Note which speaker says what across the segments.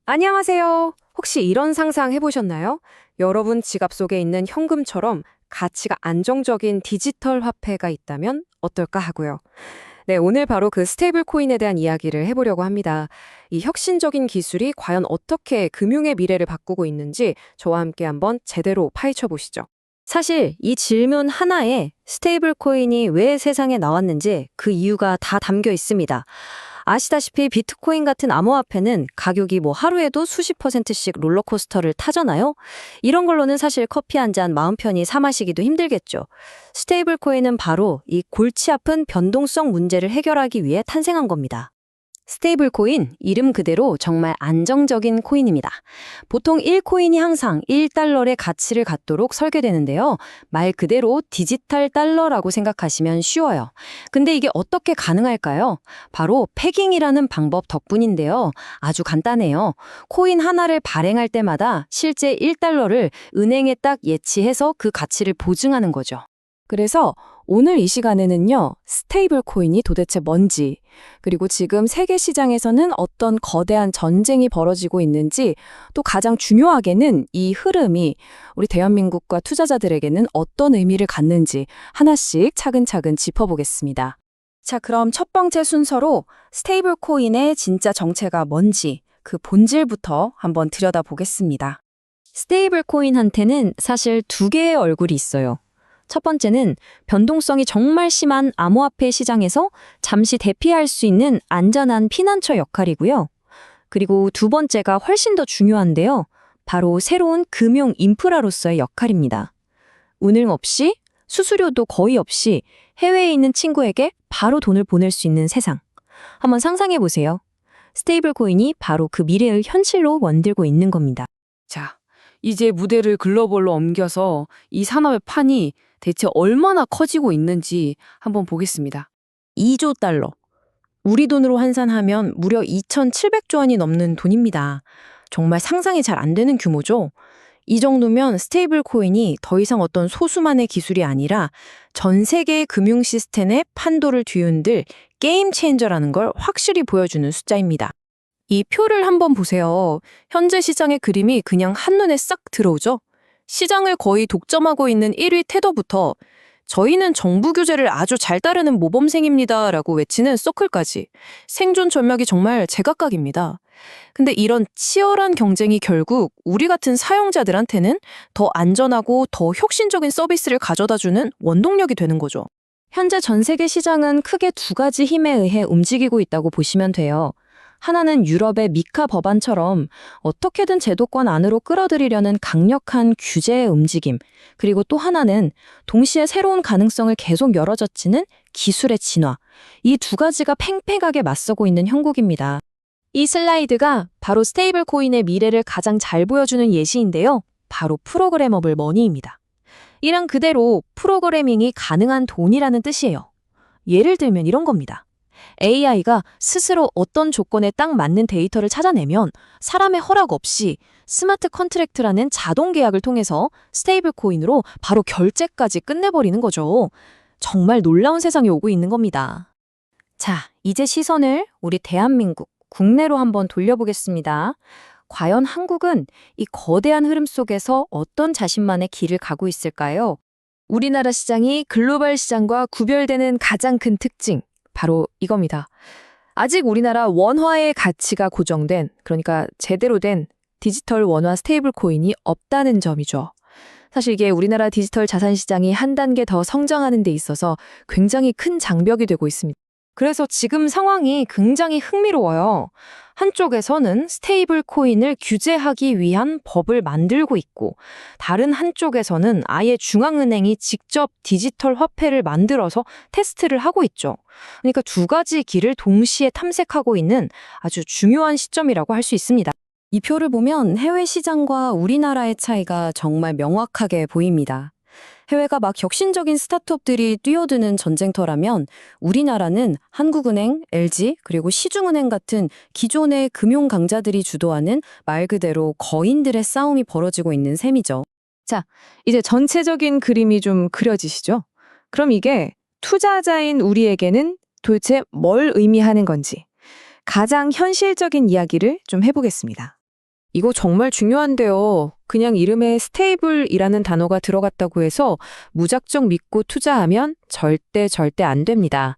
Speaker 1: 안녕하세요. 혹시 이런 상상 해보셨나요? 여러분 지갑 속에 있는 현금처럼 가치가 안정적인 디지털 화폐가 있다면 어떨까 하고요. 네, 오늘 바로 그 스테이블 코인에 대한 이야기를 해보려고 합니다. 이 혁신적인 기술이 과연 어떻게 금융의 미래를 바꾸고 있는지 저와 함께 한번 제대로 파헤쳐 보시죠. 사실 이 질문 하나에 스테이블 코인이 왜 세상에 나왔는지 그 이유가 다 담겨 있습니다. 아시다시피 비트코인 같은 암호화폐는 가격이 뭐 하루에도 수십 퍼센트씩 롤러코스터를 타잖아요. 이런 걸로는 사실 커피 한 잔 마음 편히 사 마시기도 힘들겠죠. 스테이블 코인은 바로 이 골치 아픈 변동성 문제를 해결하기 위해 탄생한 겁니다. 스테이블 코인, 이름 그대로 정말 안정적인 코인입니다. 보통 1코인이 항상 1달러의 가치를 갖도록 설계되는데요. 말 그대로 디지털 달러라고 생각하시면 쉬워요. 근데 이게 어떻게 가능할까요? 바로 패깅이라는 방법 덕분인데요. 아주 간단해요. 코인 하나를 발행할 때마다 실제 1달러를 은행에 딱 예치해서 그 가치를 보증하는 거죠. 그래서 오늘 이 시간에는요, 스테이블 코인이 도대체 뭔지, 그리고 지금 세계 시장에서는 어떤 거대한 전쟁이 벌어지고 있는지, 또 가장 중요하게는 이 흐름이 우리 대한민국과 투자자들에게는 어떤 의미를 갖는지 하나씩 차근차근 짚어보겠습니다. 자, 그럼 첫 번째 순서로 스테이블 코인의 진짜 정체가 뭔지 그 본질부터 한번 들여다보겠습니다. 스테이블 코인한테는 사실 두 개의 얼굴이 있어요. 첫 번째는 변동성이 정말 심한 암호화폐 시장에서 잠시 대피할 수 있는 안전한 피난처 역할이고요. 그리고 두 번째가 훨씬 더 중요한데요. 바로 새로운 금융 인프라로서의 역할입니다. 운임 없이 수수료도 거의 없이 해외에 있는 친구에게 바로 돈을 보낼 수 있는 세상. 한번 상상해 보세요. 스테이블 코인이 바로 그 미래의 현실로 원들고 있는 겁니다.
Speaker 2: 자, 이제 무대를 글로벌로 옮겨서 이 산업의 판이 대체 얼마나 커지고 있는지 한번 보겠습니다.
Speaker 1: 2조 달러. 우리 돈으로 환산하면 무려 2,700조 원이 넘는 돈입니다. 정말 상상이 잘 안 되는 규모죠. 이 정도면 스테이블 코인이 더 이상 어떤 소수만의 기술이 아니라 전 세계의 금융 시스템의 판도를 뒤흔들 게임 체인저라는 걸 확실히 보여주는 숫자입니다. 이 표를 한번 보세요. 현재 시장의 그림이 그냥 한눈에 싹 들어오죠? 시장을 거의 독점하고 있는 1위 테더부터 저희는 정부 규제를 아주 잘 따르는 모범생입니다 라고 외치는 서클까지 생존 전략이 정말 제각각입니다. 근데 이런 치열한 경쟁이 결국 우리 같은 사용자들한테는 더 안전하고 더 혁신적인 서비스를 가져다주는 원동력이 되는 거죠. 현재 전 세계 시장은 크게 두 가지 힘에 의해 움직이고 있다고 보시면 돼요. 하나는 유럽의 미카 법안처럼 어떻게든 제도권 안으로 끌어들이려는 강력한 규제의 움직임, 그리고 또 하나는 동시에 새로운 가능성을 계속 열어젖히는 기술의 진화. 이 두 가지가 팽팽하게 맞서고 있는 형국입니다. 이 슬라이드가 바로 스테이블 코인의 미래를 가장 잘 보여주는 예시인데요. 바로 프로그래머블 머니입니다. 이랑 그대로 프로그래밍이 가능한 돈이라는 뜻이에요. 예를 들면 이런 겁니다. AI가 스스로 어떤 조건에 딱 맞는 데이터를 찾아내면 사람의 허락 없이 스마트 컨트랙트라는 자동 계약을 통해서 스테이블 코인으로 바로 결제까지 끝내버리는 거죠. 정말 놀라운 세상이 오고 있는 겁니다. 자, 이제 시선을 우리 대한민국 국내로 한번 돌려보겠습니다. 과연 한국은 이 거대한 흐름 속에서 어떤 자신만의 길을 가고 있을까요? 우리나라 시장이 글로벌 시장과 구별되는 가장 큰 특징, 바로 이겁니다. 아직 우리나라 원화의 가치가 고정된, 그러니까 제대로 된 디지털 원화 스테이블 코인이 없다는 점이죠. 사실 이게 우리나라 디지털 자산 시장이 한 단계 더 성장하는 데 있어서 굉장히 큰 장벽이 되고 있습니다. 그래서 지금 상황이 굉장히 흥미로워요. 한쪽에서는 스테이블 코인을 규제하기 위한 법을 만들고 있고, 다른 한쪽에서는 아예 중앙은행이 직접 디지털 화폐를 만들어서 테스트를 하고 있죠. 그러니까 두 가지 길을 동시에 탐색하고 있는 아주 중요한 시점이라고 할 수 있습니다. 이 표를 보면 해외 시장과 우리나라의 차이가 정말 명확하게 보입니다. 해외가 막 혁신적인 스타트업들이 뛰어드는 전쟁터라면 우리나라는 한국은행, LG, 그리고 시중은행 같은 기존의 금융 강자들이 주도하는 말 그대로 거인들의 싸움이 벌어지고 있는 셈이죠. 자, 이제 전체적인 그림이 좀 그려지시죠? 그럼 이게 투자자인 우리에게는 도대체 뭘 의미하는 건지 가장 현실적인 이야기를 좀 해보겠습니다.
Speaker 3: 이거 정말 중요한데요. 그냥 이름에 스테이블이라는 단어가 들어갔다고 해서 무작정 믿고 투자하면 절대 안 됩니다.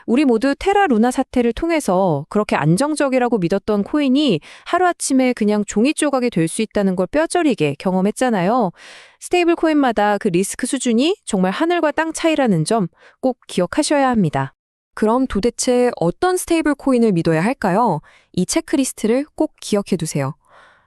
Speaker 3: 우리 모두 테라 루나 사태를 통해서 그렇게 안정적이라고 믿었던 코인이 하루아침에 그냥 종이 조각이 될 수 있다는 걸 뼈저리게 경험했잖아요. 스테이블 코인마다 그 리스크 수준이 정말 하늘과 땅 차이라는 점 꼭 기억하셔야 합니다. 그럼 도대체 어떤 스테이블 코인을 믿어야 할까요? 이 체크리스트를 꼭 기억해 두세요.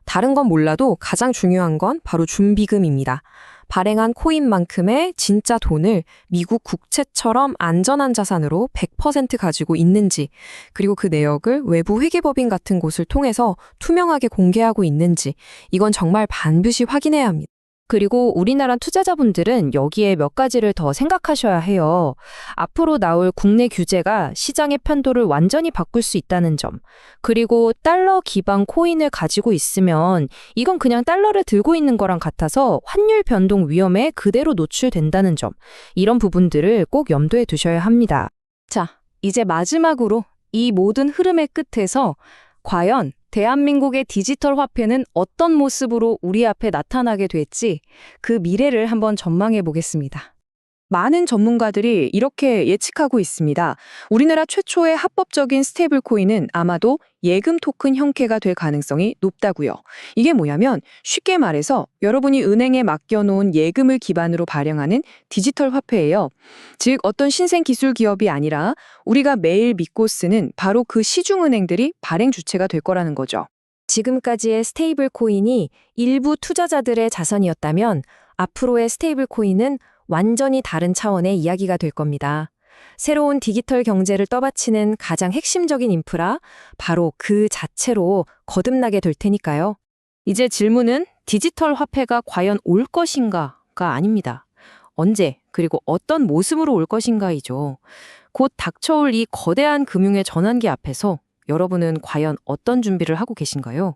Speaker 3: 다른 건 몰라도 가장 중요한 건 바로 준비금입니다. 발행한 코인만큼의 진짜 돈을 미국 국채처럼 안전한 자산으로 100% 가지고 있는지, 그리고 그 내역을 외부 회계법인 같은 곳을 통해서 투명하게 공개하고 있는지, 이건 정말 반드시 확인해야 합니다. 그리고 우리나라 투자자분들은 여기에 몇 가지를 더 생각하셔야 해요. 앞으로 나올 국내 규제가 시장의 편도를 완전히 바꿀 수 있다는 점. 그리고 달러 기반 코인을 가지고 있으면 이건 그냥 달러를 들고 있는 거랑 같아서 환율 변동 위험에 그대로 노출된다는 점. 이런 부분들을 꼭 염두에 두셔야 합니다.
Speaker 1: 자, 이제 마지막으로 이 모든 흐름의 끝에서 과연 대한민국의 디지털 화폐는 어떤 모습으로 우리 앞에 나타나게 될지 그 미래를 한번 전망해 보겠습니다. 많은 전문가들이 이렇게 예측하고 있습니다. 우리나라 최초의 합법적인 스테이블 코인은 아마도 예금 토큰 형태가 될 가능성이 높다고요. 이게 뭐냐면 쉽게 말해서 여러분이 은행에 맡겨놓은 예금을 기반으로 발행하는 디지털 화폐예요. 즉 어떤 신생 기술 기업이 아니라 우리가 매일 믿고 쓰는 바로 그 시중은행들이 발행 주체가 될 거라는 거죠.
Speaker 3: 지금까지의 스테이블 코인이 일부 투자자들의 자산이었다면 앞으로의 스테이블 코인은 완전히 다른 차원의 이야기가 될 겁니다. 새로운 디지털 경제를 떠받치는 가장 핵심적인 인프라, 바로 그 자체로 거듭나게 될 테니까요.
Speaker 1: 이제 질문은 디지털 화폐가 과연 올 것인가가 아닙니다. 언제, 그리고 어떤 모습으로 올 것인가이죠. 곧 닥쳐올 이 거대한 금융의 전환기 앞에서 여러분은 과연 어떤 준비를 하고 계신가요?